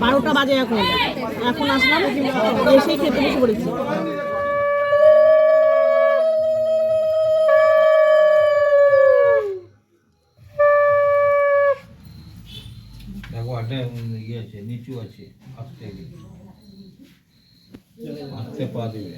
12টা বাজে এখন আসলাম, এসেই খেতে বসে পড়েছি। দেখো আটে ইয়ে আছে, নিচু আছে, আস্তে আস্তে পা দিবে।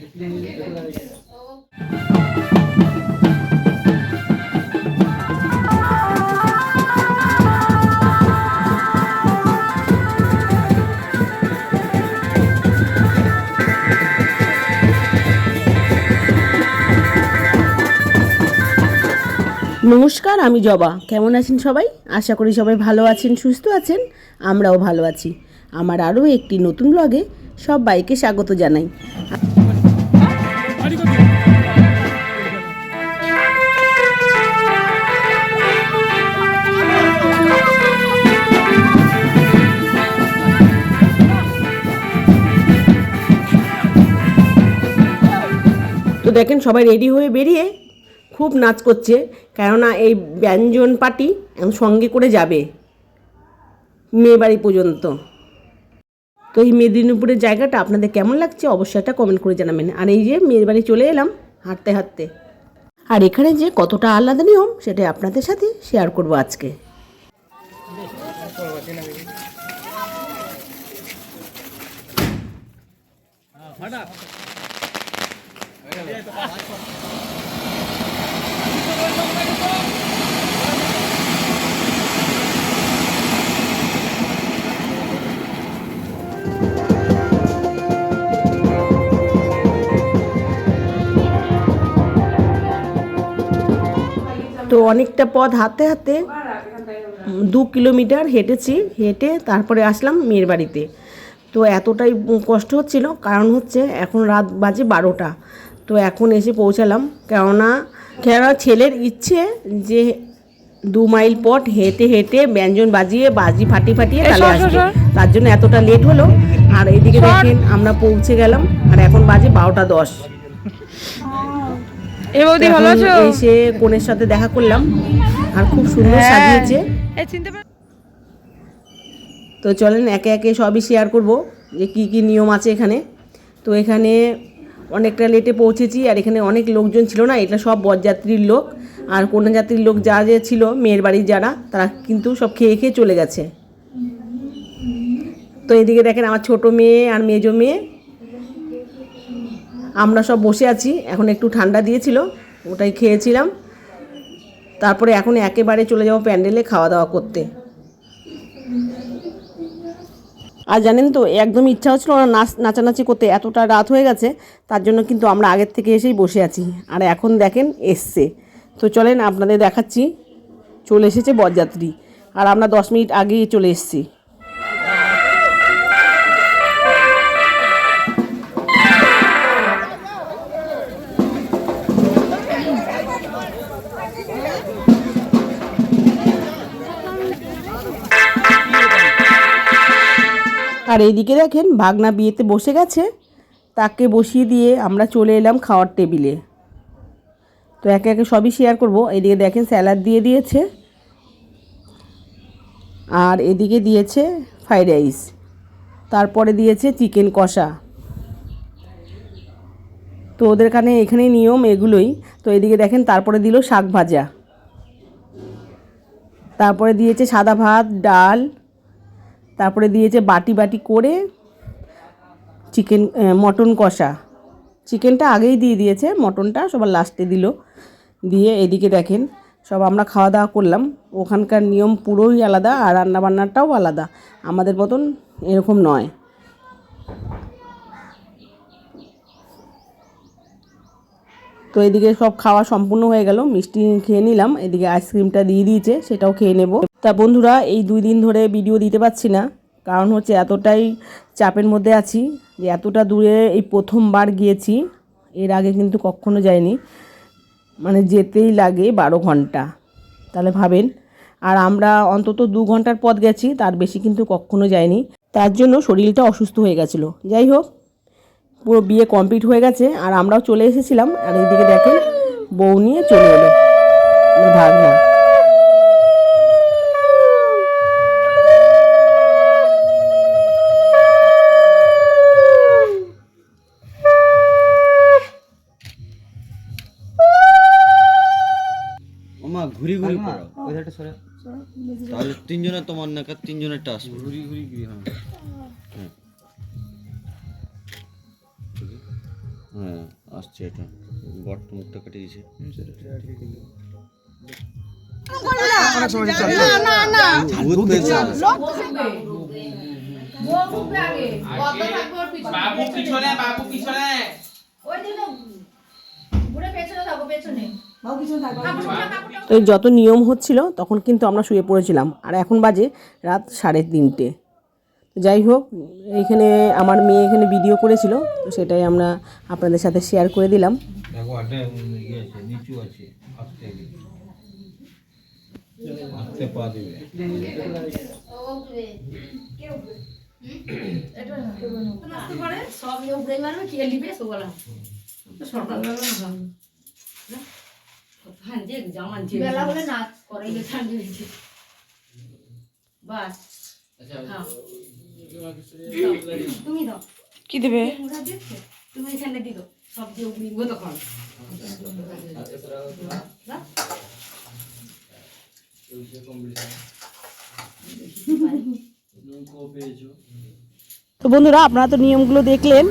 নমস্কার, আমি জবা। কেমন আছেন সবাই? আশা করি সবাই ভালো আছেন, সুস্থ আছেন। আমরাও ভালো আছি। আমার আরও একটি নতুন ব্লগে সবাইকে স্বাগত জানাই। তো দেখেন সবাই রেডি হয়ে বেরিয়ে খুব নাচ করছে, কেননা এই ব্যঞ্জন পার্টি সঙ্গে করে যাবে মেয়েবাড়ি পর্যন্ত। তো এই মেদিনীপুরের জায়গাটা আপনাদের কেমন লাগছে অবশ্যই একটা কমেন্ট করে জানাবেন। আর এই যে মেয়ের বাড়ি চলে এলাম হাঁটতে হাঁটতে, আর এখানে যে কতটা আলাদা নিয়ম সেটা আপনাদের সাথে শেয়ার করব আজকে। তো অনেকটা পথ হাঁটতে হাঁটতে 2 কিলোমিটার হেঁটেছি, হেঁটে তারপরে আসলাম মেয়ের বাড়িতে। তো এতটাই কষ্ট হচ্ছিল, কারণ হচ্ছে এখন রাত বাজে 12টা। তো এখন এসে পৌঁছালাম, কেননা ছেলের ইচ্ছে যে 2 মাইল পথ হেঁটে হেঁটে ব্যঞ্জন বাজিয়ে বাজি ফাটিয়ে তাহলে আসবে, তার জন্য এতটা লেট হলো। আর এইদিকে দেখেন আমরা পৌঁছে গেলাম, আর এখন বাজে 12টা 10। এসে কোনের সাথে দেখা করলাম, আর খুব সুন্দর সাজিয়েছে। তো চলেন একে একে সবই শেয়ার করব যে কি কি নিয়ম আছে এখানে। তো এখানে অনেকটা লেটে পৌঁছেছি, আর এখানে অনেক লোকজন ছিল না, এটা সব বরযাত্রীর লোক আর কন্যাযাত্রীর লোক যা যে ছিল মেয়ের বাড়ির যারা, তারা কিন্তু সব খেয়ে খেয়ে চলে গেছে। তো এদিকে দেখেন আমার ছোট মেয়ে আর মেজো মেয়ে, আমরা সব বসে আছি। এখন একটু ঠান্ডা দিয়েছিল, ওটাই খেয়েছিলাম। তারপরে এখন একেবারে চলে যাব প্যান্ডেলে খাওয়া দাওয়া করতে। আর জানেন তো একদম ইচ্ছা হচ্ছিল না নাচানাচি করতে, এতটা রাত হয়ে গেছে, তার জন্য কিন্তু আমরা আগের থেকে এসেই বসে আছি। আর এখন দেখেন এসছে। তো চলেন আপনাদের দেখাচ্ছি, চলে এসেছে বরযাত্রী, আর আমরা 10 মিনিট আগেই চলে এসেছি। আর এইদিকে দেখেন ভাগনা বিয়েতে বসে গেছে, তাকে বসিয়ে দিয়ে আমরা চলে এলাম খাওয়ার টেবিলে। তো একে একে সবই শেয়ার করব। এইদিকে দেখেন স্যালাড দিয়ে দিয়েছে, আর এদিকে দিয়েছে ফ্রাইড রাইস, তারপরে দিয়েছে চিকেন কষা। তো ওদের এখানে নিয়ম এগুলোই। তো এদিকে দেখেন তারপরে দিল শাক ভাজা, তারপরে দিয়েছে সাদা ভাত, ডাল, তারপরে দিয়েছে বাটি বাটি করে মটন কষা। চিকেনটা আগেই দিয়ে দিয়েছে, মটনটা সবার লাস্টে দিল। দিয়ে এদিকে দেখেন সব আমরা খাওয়া দাওয়া করলাম। ওখানকার নিয়ম পুরোই আলাদা, আর রান্নাবান্নাটাও আলাদা, আমাদের মতন এরকম নয়। তো এদিকে সব খাওয়া সম্পূর্ণ হয়ে গেল, মিষ্টি খেয়ে নিলাম, এদিকে আইসক্রিমটা দিয়ে দিয়েছে, সেটাও খেয়ে নেব। তা বন্ধুরা, এই 2 দিন ধরে ভিডিও দিতে পারছি না, কারণ হচ্ছে এতটাই চাপের মধ্যে আছি যে এতটা দূরে এই প্রথমবার গিয়েছি, এর আগে কিন্তু কখনো যাইনি। মানে যেতেই লাগে 12 ঘন্টা, তাহলে ভাবেন। আর আমরা অন্তত 2 ঘন্টার পথ গেছি, তার বেশি কিন্তু কখনো যাইনি, তার জন্য শরীরটা অসুস্থ হয়ে গেছিলো। যাই হোক, পুরো বিয়ে কমপ্লিট হয়ে গেছে, আর আমরাও চলে এসেছিলাম। আর এইদিকে দেখেন বউ নিয়ে চলে এলো আমার ভাগনা। ওমা ঘুরি ঘুরি পড়ো ওই ধারটা সরে, তাহলে তিনজনের তোমার নাকা তিনজনেরটা আসবে। ঘুরি ঘুরি কি হ্যাঁ হ্যাঁ আসছে এটা, বট মুখটা কেটে দিয়েছে। ভূত পেয়েছে। বাবু পিছনে, বাবু পিছনে। তো যত নিয়ম হচ্ছিল তখন কিন্তু আমরা শুয়ে পড়েছিলাম, আর এখন বাজে রাত 3:30। যাই হোক, এইখানে আমার মেয়ে এখানে ভিডিও করেছিল, তো সেটাই আমরা আপনাদের সাথে শেয়ার করে দিলাম। দেখো আটে ইয়ে আছে, নিচু আছে, আস্তে আস্তে পা দিবে। বেলা হলে নাচ করে ঠান্ডা হয়েছে বাস। তুমি দাও কি দেবে? তুমি এখানে দিল সব দিয়ে উঠবো তখন। তো বন্ধুরা, আপনারা তো নিয়মগুলো দেখলেন,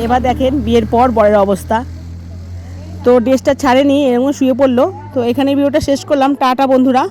এবার দেখেন বিয়ের পর বরের অবস্থা। তো ড্রেসটা ছাড়েনি, এরকম শুয়ে পড়লো। তো এখানে ভিডিওটা শেষ করলাম। টাটা বন্ধুরা।